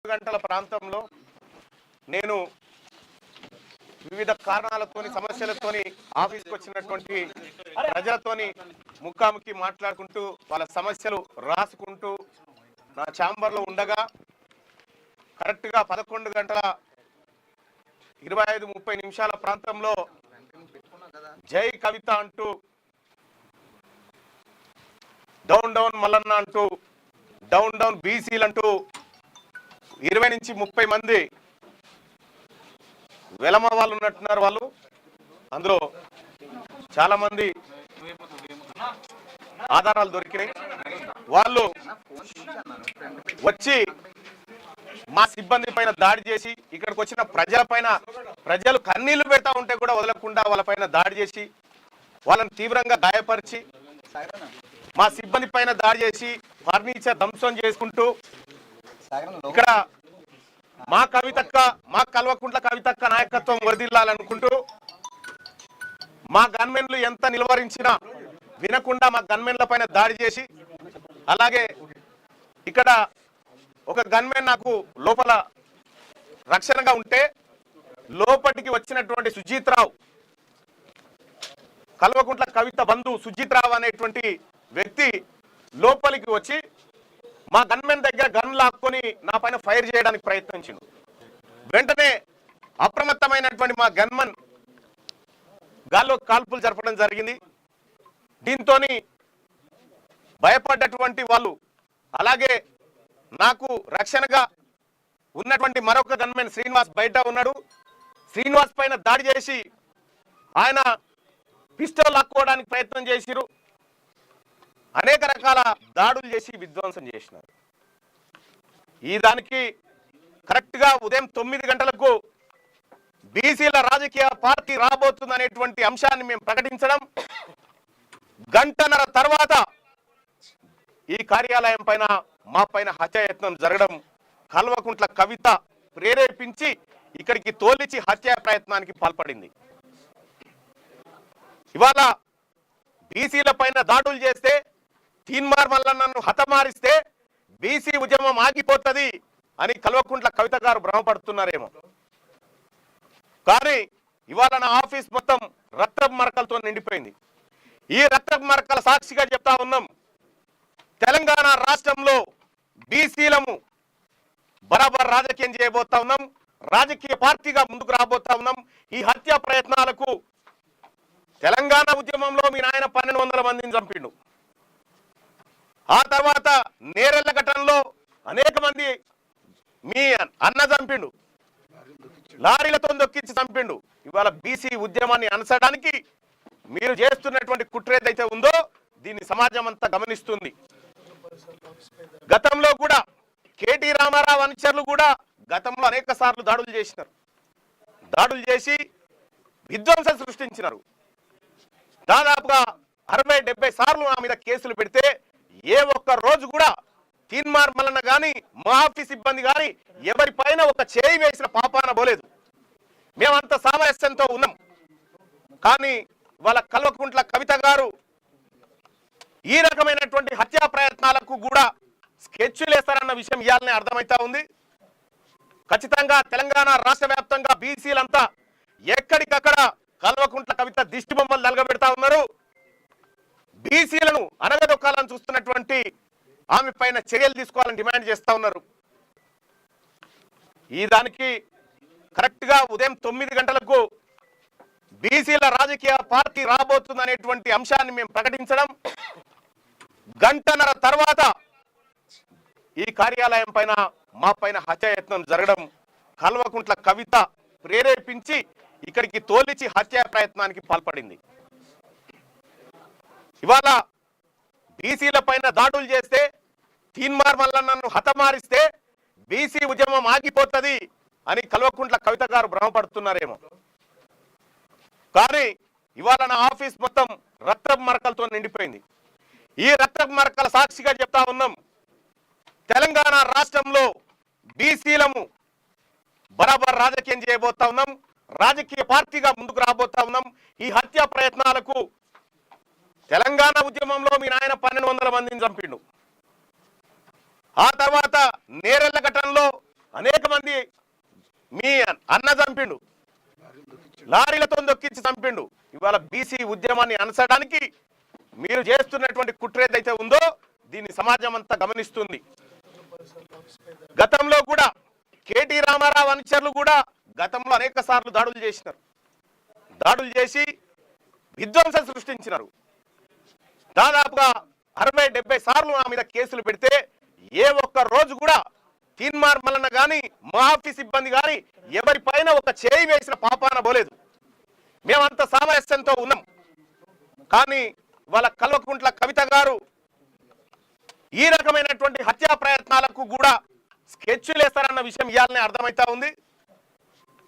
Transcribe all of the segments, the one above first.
గంటల ప్రాంతంలో నేను వివిధ కారణాలతోని సమస్యలతోని ఆఫీస్కి వచ్చినటువంటి ప్రజలతోని ముఖాముఖి మాట్లాడుకుంటూ వాళ్ళ సమస్యలు రాసుకుంటూ నా ఛాంబర్లో ఉండగా కరెక్ట్గా 11 గంటల 25-30 నిమిషాల ప్రాంతంలో జై కవిత అంటూ డౌన్ డౌన్ మల్లన్న అంటూ డౌన్ డౌన్ బీసీలు అంటూ 20 నుంచి 30 మంది వెలమ వాళ్ళు ఉన్నట్టున్నారు. వాళ్ళు అందులో చాలా మంది ఆధారాలు దొరికినాయి. వాళ్ళు వచ్చి మా సిబ్బంది పైన దాడి చేసి ఇక్కడికి వచ్చిన ప్రజలు కన్నీళ్లు పెడతా ఉంటే కూడా వదలకుండా వాళ్ళపైన దాడి చేసి వాళ్ళని తీవ్రంగా గాయపరిచి మా సిబ్బంది పైన దాడి చేసి ఫర్నిచర్ ధ్వంసం చేసుకుంటూ ఇక్కడ మా కవితక్క మా కల్వకుంట్ల కవితక్క నాయకత్వం వదిలాలనుకుంటూ మా గన్మెన్లు ఎంత నిలువరించినా వినకుండా మా గన్మెన్ల పైన దాడి చేసి అలాగే ఇక్కడ ఒక గన్మెన్ నాకు లోపల రక్షణగా ఉంటే లోపటికి వచ్చినటువంటి సుజిత్ రావు కల్వకుంట్ల కవిత బంధు సుజిత్ రావు అనేటువంటి వ్యక్తి లోపలికి వచ్చి మా గన్మెన్ దగ్గర గన్ లాక్కొని నా పైన ఫైర్ చేయడానికి ప్రయత్నించిండు. వెంటనే అప్రమత్తమైనటువంటి మా గన్మన్ గాల్లో కాల్పులు జరపడం జరిగింది. దీంతో భయపడ్డటువంటి వాళ్ళు అలాగే నాకు రక్షణగా ఉన్నటువంటి మరొక గన్మెన్ శ్రీనివాస్ బయట ఉన్నాడు. శ్రీనివాస్ పైన దాడి చేసి ఆయన పిస్టల్ లాక్కోవడానికి ప్రయత్నం చేసిరు. అనేక రకాల దాడులు చేసి విధ్వంసం చేసినారు. ఈ దానికి కరెక్ట్గా ఉదయం 9 గంటలకు బీసీల రాజకీయ పార్టీ రాబోతుందనేటువంటి అంశాన్ని మేము ప్రకటించడం, గంటన్నర తర్వాత ఈ కార్యాలయం పైన మా పైన హత్యాయత్నం జరగడం, కల్వకుంట్ల కవిత ప్రేరేపించి ఇక్కడికి తోలిచి హత్యా ప్రయత్నానికి పాల్పడింది. ఇవాళ బీసీల పైన దాడులు చేస్తే తీన్మార్ మల్లన్నను హతమారిస్తే బీసీ ఉద్యమం ఆగిపోతుంది అని కల్వకుంట్ల కవిత గారు భ్రమపడుతున్నారేమో. కానీ ఇవాళ నా ఆఫీస్ మొత్తం రక్తపు మరకలతో నిండిపోయింది. ఈ రక్తపు మరకల సాక్షిగా చెప్తా ఉన్నాం, తెలంగాణ రాష్ట్రంలో బీసీలము బరాబర్ రాజకీయం చేయబోతా ఉన్నాం, రాజకీయ పార్టీగా ముందుకు రాబోతా ఉన్నాం. ఈ హత్యా ప్రయత్నాలకు తెలంగాణ ఉద్యమంలో మీ నాయన 1200 మందిని చంపిండు. ఆ తర్వాత నేరెళ్ల ఘటనలో అనేక మంది మీ అన్న చంపిండు, లారీలతో దొక్కించి చంపిండు. ఇవాళ బీసీ ఉద్యమాన్ని అనసడానికి మీరు చేస్తున్నటువంటి కుట్ర ఏదైతే ఉందో దీన్ని సమాజం అంతా గమనిస్తుంది. గతంలో కూడా కేటీ రామారావు అనుచరులు కూడా గతంలో అనేక సార్లు దాడులు చేసినారు. దాడులు చేసి విధ్వంసం సృష్టించినారు. దాదాపుగా 60-70 సార్లు నా మీద కేసులు పెడితే ఏ ఒక్క రోజు కూడా తీన్మార్ మల్లన్న కానీ మా ఆఫీస్ సిబ్బంది కానీ ఎవరి పైన ఒక చేయి వేసిన పాపాన పోలేదు. మేమంత సామరస్యంతో ఉన్నాం. కానీ వాళ్ళ కల్వకుంట్ల కవిత గారు ఈ రకమైనటువంటి హత్యా ప్రయత్నాలకు కూడా స్కెచ్లు వేస్తారన్న విషయం ఇయాలనే అర్థమవుతా ఉంది. ఖచ్చితంగా తెలంగాణ రాష్ట్ర వ్యాప్తంగా బీసీలంతా ఎక్కడికక్కడ కల్వకుంట్ల కవిత దిష్టి బొమ్మలు నలగబెడతా ఉన్నారు. బీసీలను అనగదొక్కాలని చూస్తున్నటువంటి ఆమె పైన చర్యలు తీసుకోవాలని డిమాండ్ చేస్తా ఉన్నారు. ఈ దానికి కరెక్ట్గా ఉదయం 9 గంటలకు బీసీల రాజకీయ పార్టీ రాబోతుందనేటువంటి అంశాన్ని మేము ప్రకటించడం, గంటన్నర తర్వాత ఈ కార్యాలయం పైన మా పైన హత్యాయత్నం జరగడం, కల్వకుంట్ల కవిత ప్రేరేపించి ఇక్కడికి తోలిచి హత్యా ప్రయత్నానికి పాల్పడింది. ఇవాళ బీసీల పైన దాడులు చేస్తే తీన్మార్ మల్లన్నను హతమారిస్తే బీసీ ఉద్యమం ఆగిపోతుంది అని కల్వకుంట్ల కవిత గారు భ్రమపడుతున్నారేమో. కానీ ఇవాళ నా ఆఫీస్ మొత్తం రక్తపు మరకలతో నిండిపోయింది. ఈ రక్తపు మరకల సాక్షిగా చెప్తా ఉన్నాం, తెలంగాణ రాష్ట్రంలో బీసీలము బరాబర్ రాజకీయం చేయబోతా ఉన్నాం, రాజకీయ పార్టీగా ముందుకు రాబోతా ఉన్నాం. ఈ హత్యా ప్రయత్నాలకు తెలంగాణ ఉద్యమంలో మీ నాయన 1200 మందిని చంపిండు. ఆ తర్వాత నేరెళ్ల ఘటనలో అనేక మంది మీ అన్న చంపిండు, లారీలతో దొక్కించి చంపిండు. ఇవాళ బీసీ ఉద్యమాన్ని అనసడానికి మీరు చేస్తున్నటువంటి కుట్ర ఏదైతే ఉందో దీన్ని సమాజం అంతా గమనిస్తుంది. గతంలో కూడా కేటీ రామారావు అనుచరులు కూడా గతంలో అనేక సార్లు దాడులు చేసినారు. దాడులు చేసి విధ్వంసం సృష్టించినారు. దాదాపుగా 60-70 సార్లు నా మీద కేసులు పెడితే ఏ ఒక్క రోజు కూడా తీన్మార్ మల్లన్న కానీ మాఫీ సిబ్బంది కానీ ఎవరిపైన ఒక చేయి వేసిన పాపాన పోలేదు. మేమంత సామరస్యంతో ఉన్నాం. కానీ వాళ్ళ కల్వకుంట్ల కవిత గారు ఈ రకమైనటువంటి హత్యా ప్రయత్నాలకు కూడా స్కెచ్లు వేస్తారన్న విషయం ఇయాలనే అర్థమైతా ఉంది.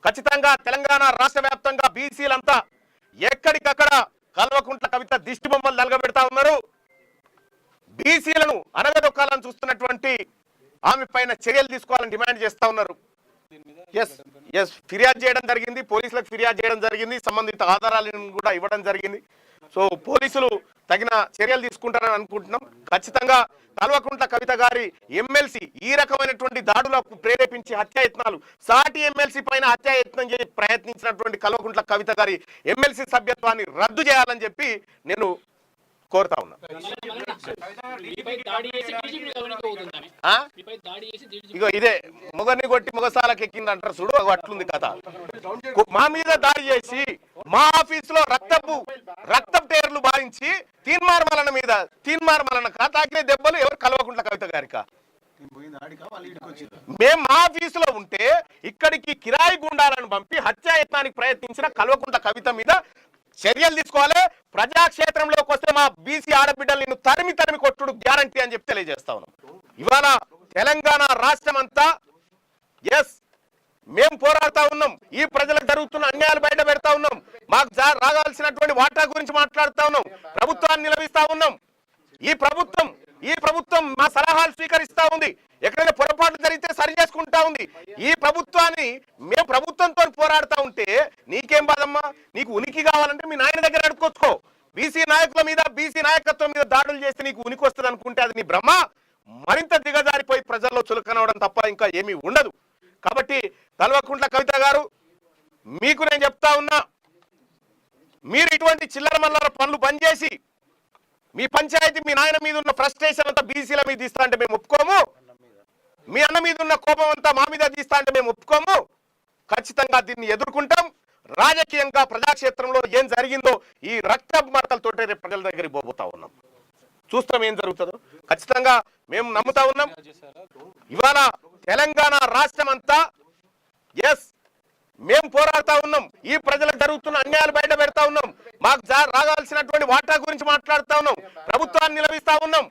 ఖచ్చితంగా తెలంగాణ రాష్ట్ర వ్యాప్తంగా బీసీలంతా ఎక్కడికక్కడ కల్వకుంట్ల కవిత దిష్టి బొమ్మలు నలగబెడతా ఉన్నారు. బీసీలను అనగదొక్కాలని చూస్తున్నటువంటి ఆమె పైన చర్యలు తీసుకోవాలని డిమాండ్ చేస్తా ఉన్నారు. ఫిర్యాదు చేయడం జరిగింది, పోలీసులకు ఫిర్యాదు చేయడం జరిగింది, సంబంధిత ఆధారాలను కూడా ఇవ్వడం జరిగింది. సో పోలీసులు తగిన చర్యలు తీసుకుంటారని అనుకుంటున్నాం. ఖచ్చితంగా కల్వకుంట్ల కవిత గారి ఎమ్మెల్సీ ఈ రకమైనటువంటి దాడులకు ప్రేరేపించి హత్యాయత్నాలు, సాటి ఎమ్మెల్సీ పైన హత్యాయత్నం చేసి ప్రయత్నించినటువంటి కల్వకుంట్ల కవిత గారి ఎమ్మెల్సీ సభ్యత్వాన్ని రద్దు చేయాలని చెప్పి నేను కోరుతా ఉన్నా. ఇగో ఇదే మొగని కొట్టి మొగసాలకు ఎక్కింది అంటారు చూడు, అట్లుంది కథ. మా మీద దాడి చేసి మా ఆఫీసులో రక్తపు టేర్లు భావించి తీన్మార్ మల్లన్న తాకిన దెబ్బలు ఎవరు కల్వకుంట్ల కవిత గారిక? మేము మా ఆఫీసులో ఉంటే ఇక్కడికి కిరాయి గుండాలను పంపి హత్యాయత్నానికి ప్రయత్నించిన కల్వకుంట్ల కవిత మీద చర్యలు తీసుకోవాలి. ప్రజాక్షేత్రంలోకి వస్తే మా బీసీ ఆడబిడ్డలు నిన్ను తరిమి కొట్టుడు గ్యారంటీ అని చెప్పి తెలియజేస్తా ఉన్నాం. ఇవాళ తెలంగాణ రాష్ట్రం అంతా మేము పోరాడుతా ఉన్నాం. ఈ ప్రజలకు జరుగుతున్న అన్యాయాలు బయట పెడతా ఉన్నాం. మాకు రాగాల్సినటువంటి వాటా గురించి మాట్లాడుతా ఉన్నాం. ప్రభుత్వాన్ని నిలదీస్తా ఉన్నాం. ఈ ప్రభుత్వం మా సలహాలు స్వీకరిస్తా ఉంది. ఎక్కడైనా పొరపాట్లు జరిగితే సరి చేసుకుంటా ఉంది. ఈ ప్రభుత్వాన్ని మేము ప్రభుత్వంతో పోరాడుతూ ఉంటే నీకేం బాధమ్మా? నీకు ఉనికి కావాలంటే మీ నాయన దగ్గర అడుక్కొచ్చుకో. బీసీ నాయకుల మీద, బీసీ నాయకత్వం మీద దాడులు చేస్తే నీకు ఉనికి వస్తుంది అనుకుంటే అది నీ భ్రమ. మరింత దిగజారిపోయి ప్రజల్లో చులకనవడం తప్ప ఇంకా ఏమీ ఉండదు. కాబట్టి కల్వకుంట్ల కవిత గారు, మీకు నేను చెప్తా ఉన్నా, మీరు ఇటువంటి చిల్లర మల్లర పనులు బంద్ చేసి మీ పంచాయతీ మీ నాయన మీద ఉన్న ఫ్రస్ట్రేషన్ అంతా బీసీల మీద తీస్తా అంటే మేము ఒప్పుకోము. మీ అన్న మీద ఉన్న కోపం అంతా మా మీద తీస్తా అంటే మేము ఒప్పుకోము. ఖచ్చితంగా దీన్ని ఎదుర్కొంటాం. రాజకీయంగా ప్రజాక్షేత్రంలో ఏం జరిగిందో ఈ రక్త మరకలతోటే రేపు ప్రజల దగ్గరికి పోతా ఉన్నాం. చూస్తాం ఏం జరుగుతుందో. ఖచ్చితంగా మేము నమ్ముతా ఉన్నాం. ఇవాళ తెలంగాణ రాష్ట్రం అంతా మేము పోరాడుతా ఉన్నాం. ఈ ప్రజలకు జరుగుతున్న అన్యాయాలు బయట పెడతా ఉన్నాం. మాకు రాగాల్సినటువంటి వాటా గురించి మాట్లాడుతా ఉన్నాం. ప్రభుత్వాన్ని నిలదీస్తా ఉన్నాం.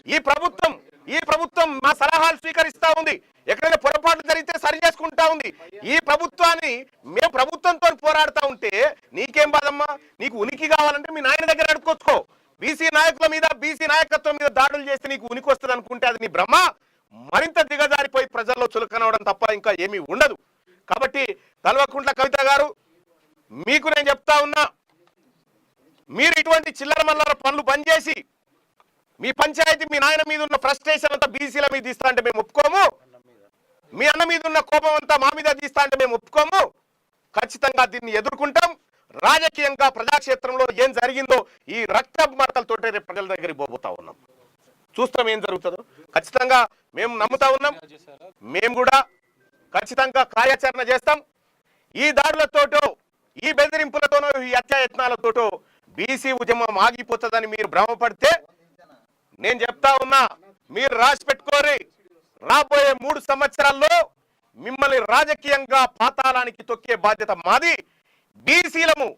ఈ ప్రభుత్వం మా సలహాలు స్వీకరిస్తా ఉంది. ఎక్కడైనా పొరపాట్లు జరిగితే సరి చేసుకుంటా ఉంది. ఈ ప్రభుత్వాన్ని మేము ప్రభుత్వంతో పోరాడుతూ ఉంటే నీకేం బాధమ్మా? నీకు ఉనికి కావాలంటే మీ నాయన దగ్గర అడుక్కొచ్చుకో. బీసీ నాయకుల మీద, బీసీ నాయకత్వం మీద దాడులు చేస్తే నీకు ఉనికి వస్తుంది అనుకుంటే అది నీ భ్రమ. మరింత దిగజారిపోయి ప్రజల్లో చులకనవడం తప్ప ఇంకా ఏమీ ఉండదు. కాబట్టి కల్వకుంట్ల కవిత గారు, మీకు నేను చెప్తా ఉన్నా, మీరు ఇటువంటి చిల్లర మల్లర పనులు బంద్ చేసి మీ పంచాయతీ మీ నాయన మీద ఉన్న ఫ్రస్ట్రేషన్ అంతా బీసీల మీద తీస్తా అంటే మేము ఒప్పుకోము. మీ అన్న మీద ఉన్న కోపం అంతా మా మీద తీస్తా అంటే మేము ఒప్పుకోము. ఖచ్చితంగా దీన్ని ఎదుర్కొంటాం. రాజకీయంగా ప్రజాక్షేత్రంలో ఏం జరిగిందో ఈ రక్త మరకలతోటే రేపు ప్రజల దగ్గరికి పోతా ఉన్నాం. చూస్తాం ఏం జరుగుతుందో. ఖచ్చితంగా మేము నమ్ముతా ఉన్నాం. మేము కూడా ఖచ్చితంగా కార్యాచరణ చేస్తాం. ఈ దాడులతోటో, ఈ బెదిరింపులతోనో, ఈ హత్యాయత్నాలతోటో బీసీ ఉద్యమం ఆగిపోతుందని మీరు భ్రమపడితే నేను చెప్తా ఉన్నా, మీరు రాసి పెట్టుకోరి. రాబోయే 3 సంవత్సరాల్లో మిమ్మల్ని రాజకీయంగా పాతాళానికి తొక్కే బాధ్యత మాది. బీసీలము,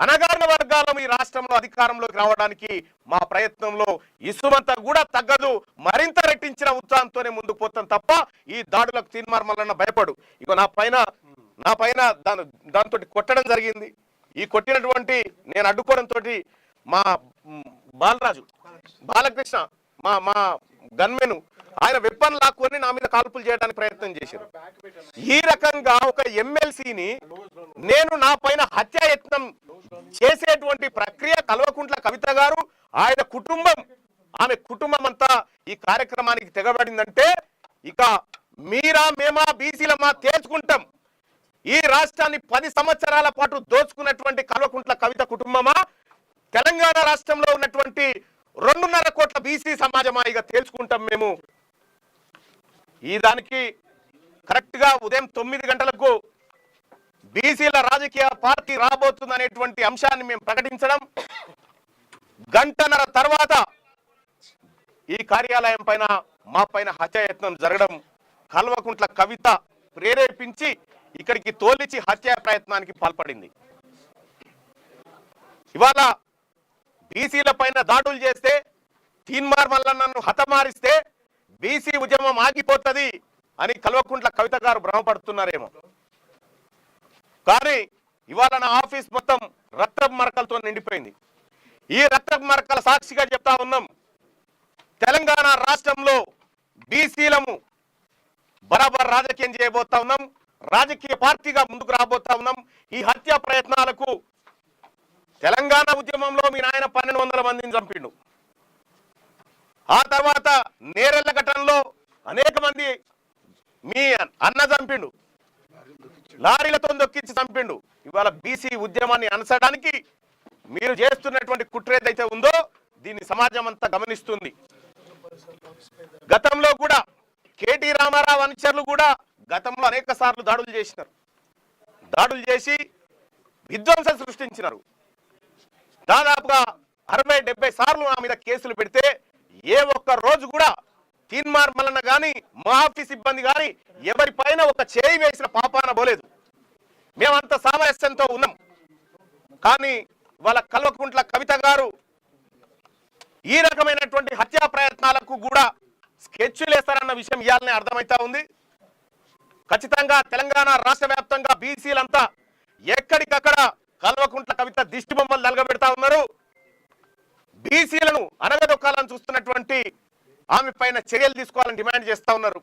అనగారిన వర్గాలను ఈ రాష్ట్రంలో అధికారంలోకి రావడానికి మా ప్రయత్నంలో ఇసుమంతా కూడా తగ్గదు. మరింత రెట్టించిన ఉత్సాహంతోనే ముందుకు పోతాం తప్ప ఈ దాడులకు తీన్మార్ మల్లన్న భయపడు. ఇక నా పైన దాంతో కొట్టడం జరిగింది. ఈ కొట్టినటువంటి నేను అడ్డుకోవడంతో మా బాలకృష్ణ మా గన్మెను ఆయన వెపన్ లాక్కొని నా మీద కాల్పులు చేయడానికి ప్రయత్నం చేశారు. ఈ రకంగా ఒక ఎమ్మెల్సీని నేను నా పైన హత్యాయత్నం చేసేటువంటి ప్రక్రియ కల్వకుంట్ల కవిత గారు, ఆయన కుటుంబం, ఆమె కుటుంబం అంతా ఈ కార్యక్రమానికి తెగబడిందంటే ఇక మీరా మేమా బీసీలమా తేల్చుకుంటాం. ఈ రాష్ట్రాన్ని 10 సంవత్సరాల పాటు దోచుకున్నటువంటి కల్వకుంట్ల కవిత కుటుంబమా, తెలంగాణ రాష్ట్రంలో ఉన్నటువంటి 2.5 కోట్ల బీసీ సమాజమా ఇక తేల్చుకుంటాం మేము. ఈ దానికి కరెక్ట్ గా ఉదయం 9 గంటలకు బీసీల రాజకీయ పార్టీ రాబోతుందనేటువంటి అంశాన్ని మేము ప్రకటించడం, గంటన్నర తర్వాత ఈ కార్యాలయం పైన మా పైన హత్యాయత్నం జరగడం, కల్వకుంట్ల కవిత ప్రేరేపించి ఇక్కడికి తోలిచి హత్యా ప్రయత్నానికి పాల్పడింది. ఇవాళ బీసీల పైన దాడులు చేస్తే, తీన్మార్ మల్లన్నను హతమారిస్తే బీసీ ఉద్యమం ఆగిపోతుంది అని కల్వకుంట్ల కవిత గారు భ్రమపడుతున్నారేమో. కానీ ఇవాళ నా ఆఫీస్ మొత్తం రక్తపు మరకలతో నిండిపోయింది. ఈ రక్తపు మరకల సాక్షిగా చెప్తా ఉన్నాం, తెలంగాణ రాష్ట్రంలో బీసీలము బరాబర్ రాజకీయం చేయబోతా ఉన్నాం, రాజకీయ పార్టీగా ముందుకు రాబోతా ఉన్నాం. ఈ హత్యా ప్రయత్నాలకు తెలంగాణ ఉద్యమంలో మీ నాయన 1200 మందిని చంపిండు. ఆ తర్వాత నేరెళ్ల ఘటనలో అనేక మంది మీ అన్న చంపిండు, లారీలతో దొక్కించి చంపిండు. ఇవాళ బీసీ ఉద్యమాన్ని అనసడానికి మీరు చేస్తున్నటువంటి కుట్ర ఏదైతే ఉందో దీన్ని సమాజం అంతా గమనిస్తుంది. గతంలో కూడా కేటీ రామారావు అనుచరులు కూడా గతంలో అనేక సార్లు దాడులు చేసినారు. దాడులు చేసి విధ్వంసం సృష్టించినారు. దాదాపుగా 60-70 సార్లు నా మీద కేసులు పెడితే ఏ ఒక్క రోజు కూడా తీన్మార్ మల్లన్న కానీ మా ఆఫీస్ సిబ్బంది కానీ ఎవరి పైన ఒక చేయి వేసిన పాపాన పోలేదు. మేమంత సామరస్యంతో ఉన్నాం. కానీ వాళ్ళ కల్వకుంట్ల కవిత గారు ఈ రకమైనటువంటి హత్యా ప్రయత్నాలకు కూడా స్కెచ్లు వేస్తారన్న విషయం ఇయాలనే అర్థమైతా ఉంది. ఖచ్చితంగా తెలంగాణ రాష్ట్ర వ్యాప్తంగా బీసీలంతా ఎక్కడికక్కడ కల్వకుంట్ల కవిత దిష్టి బొమ్మలు నలగబెడతా ఉన్నారు. బీసీలను అనగదొక్కాలని చూస్తున్నటువంటి ఆమె పైన చర్యలు తీసుకోవాలని డిమాండ్ చేస్తా ఉన్నారు.